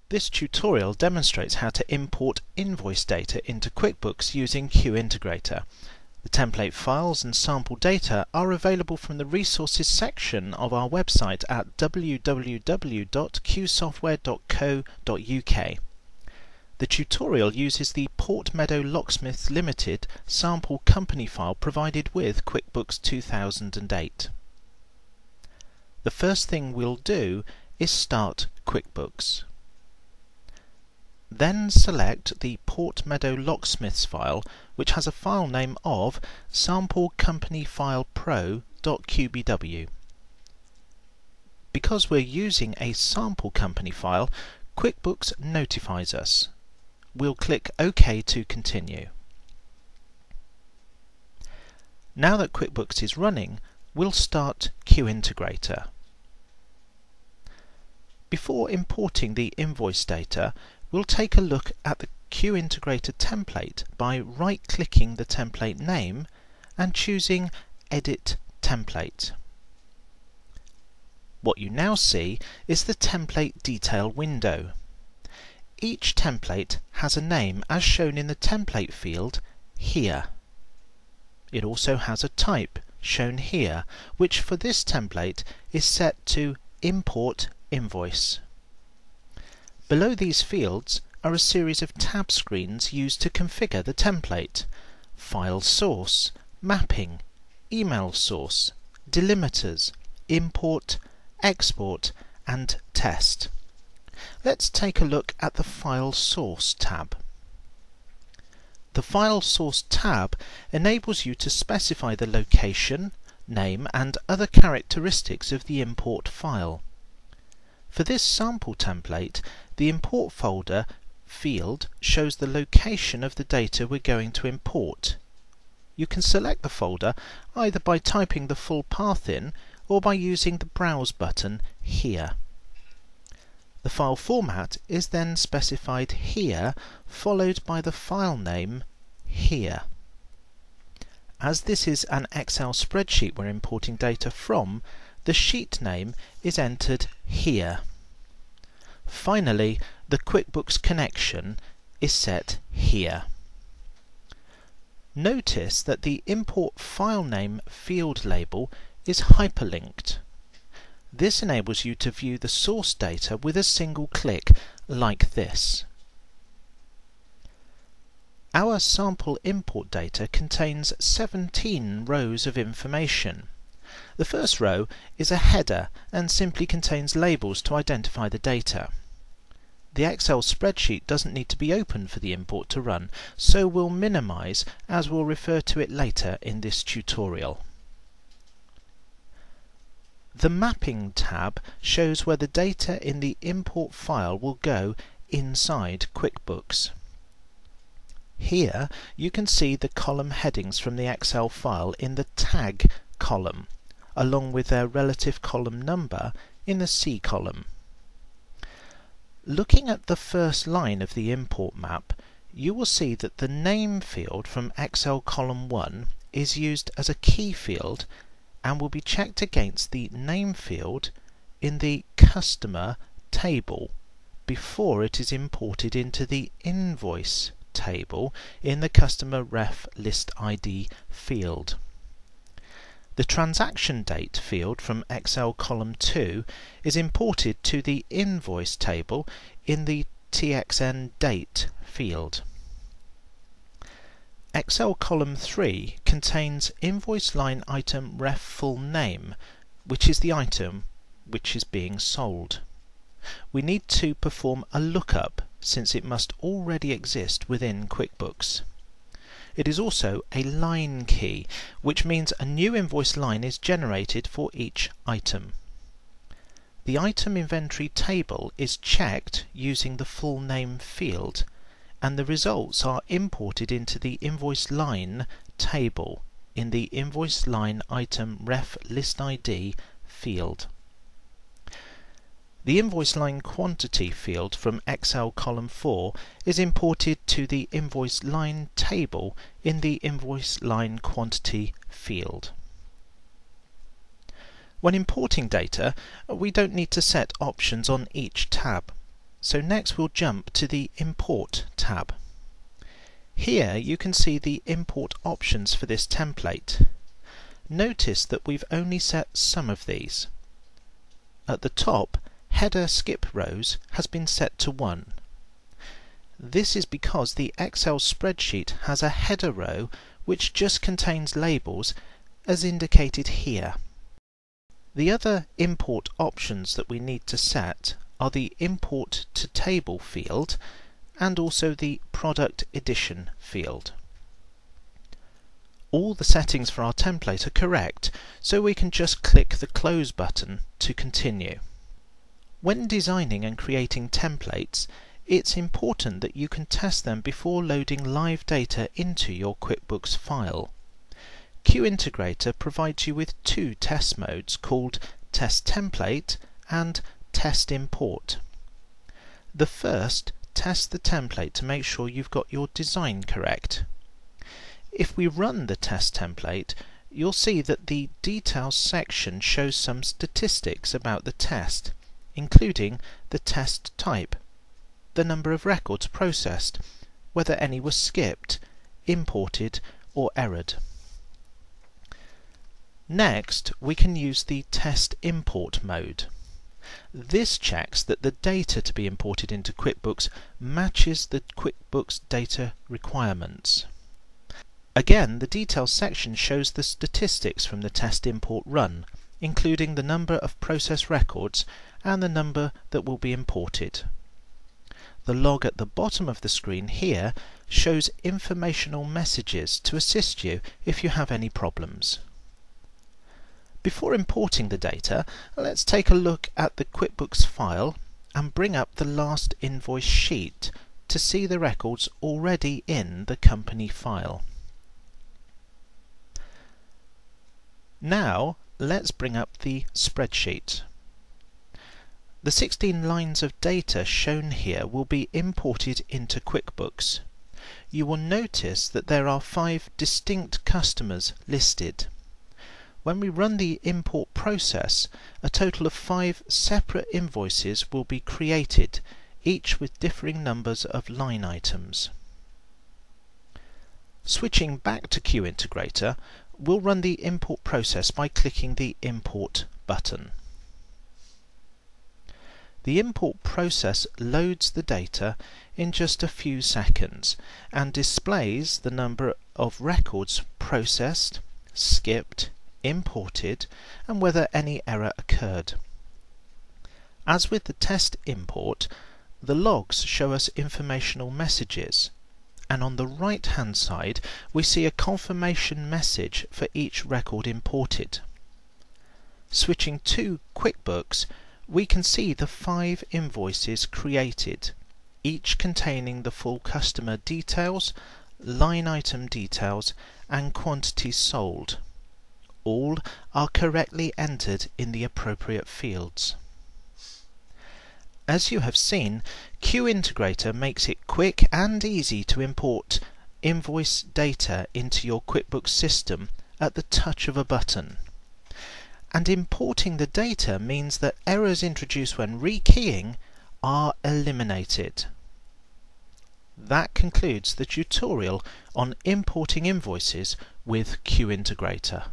This tutorial demonstrates how to import invoice data into QuickBooks using QIntegrator. The template files and sample data are available from the resources section of our website at www.qsoftware.co.uk. The tutorial uses the Portmeadow Locksmiths Limited sample company file provided with QuickBooks 2008. The first thing we'll do is start QuickBooks. Then select the Portmeadow Locksmiths file, which has a file name of samplecompanyfilepro.qbw. Because we're using a sample company file, QuickBooks notifies us. We'll click OK to continue. Now that QuickBooks is running, we'll start QIntegrator. Before importing the invoice data, we'll take a look at the QIntegrator template by right-clicking the template name and choosing Edit Template. What you now see is the template detail window. Each template has a name as shown in the template field here. It also has a type shown here, which for this template is set to Import Invoice. Below these fields are a series of tab screens used to configure the template: File Source, Mapping, Email Source, Delimiters, Import, Export, and Test. Let's take a look at the File Source tab. The File Source tab enables you to specify the location, name, and other characteristics of the import file. For this sample template, the Import Folder field shows the location of the data we're going to import. You can select the folder either by typing the full path in or by using the Browse button here. The file format is then specified here, followed by the file name here. As this is an Excel spreadsheet we're importing data from, the sheet name is entered here. Finally, the QuickBooks connection is set here. Notice that the Import File Name field label is hyperlinked. This enables you to view the source data with a single click, like this. Our sample import data contains 17 rows of information. The first row is a header and simply contains labels to identify the data. The Excel spreadsheet doesn't need to be open for the import to run, so we'll minimize as we'll refer to it later in this tutorial. The Mapping tab shows where the data in the import file will go inside QuickBooks. Here you can see the column headings from the Excel file in the Tag column, along with their relative column number in the C column. Looking at the first line of the import map, you will see that the Name field from Excel column 1 is used as a key field and will be checked against the Name field in the Customer table before it is imported into the Invoice table in the Customer Ref List ID field. The Transaction Date field from Excel column 2 is imported to the Invoice table in the TXN Date field. Excel column 3 contains invoice line item ref full name, which is the item which is being sold. We need to perform a lookup since it must already exist within QuickBooks. It is also a line key, which means a new invoice line is generated for each item. The item inventory table is checked using the full name field, and the results are imported into the invoice line table in the invoice line item ref list ID field. The invoice line quantity field from Excel column 4 is imported to the invoice line table in the invoice line quantity field. When importing data, we don't need to set options on each tab. So next we'll jump to the Import tab. Here you can see the import options for this template. Notice that we've only set some of these. At the top, header skip rows has been set to 1. This is because the Excel spreadsheet has a header row which just contains labels as indicated here. The other import options that we need to set are the Import to Table field and also the Product Edition field. All the settings for our template are correct, so we can just click the Close button to continue. When designing and creating templates, it's important that you can test them before loading live data into your QuickBooks file. QIntegrator provides you with 2 test modes called Test Template and Test Import. The first tests the template to make sure you've got your design correct. If we run the test template, you'll see that the Details section shows some statistics about the test, including the test type, the number of records processed, whether any were skipped, imported or errored. Next, we can use the Test Import mode. This checks that the data to be imported into QuickBooks matches the QuickBooks data requirements. Again, the Details section shows the statistics from the test import run, including the number of processed records and the number that will be imported. The log at the bottom of the screen here shows informational messages to assist you if you have any problems. Before importing the data, let's take a look at the QuickBooks file and bring up the last invoice sheet to see the records already in the company file. Now let's bring up the spreadsheet. The 16 lines of data shown here will be imported into QuickBooks. You will notice that there are 5 distinct customers listed. When we run the import process, a total of 5 separate invoices will be created, each with differing numbers of line items. Switching back to QIntegrator, we'll run the import process by clicking the Import button. The import process loads the data in just a few seconds and displays the number of records processed, skipped, imported, and whether any error occurred. As with the test import, the logs show us informational messages, and on the right hand side we see a confirmation message for each record imported. Switching to QuickBooks, we can see the 5 invoices created, each containing the full customer details, line item details and quantities sold. All are correctly entered in the appropriate fields. As you have seen, QIntegrator makes it quick and easy to import invoice data into your QuickBooks system at the touch of a button. And importing the data means that errors introduced when rekeying are eliminated. That concludes the tutorial on importing invoices with QIntegrator.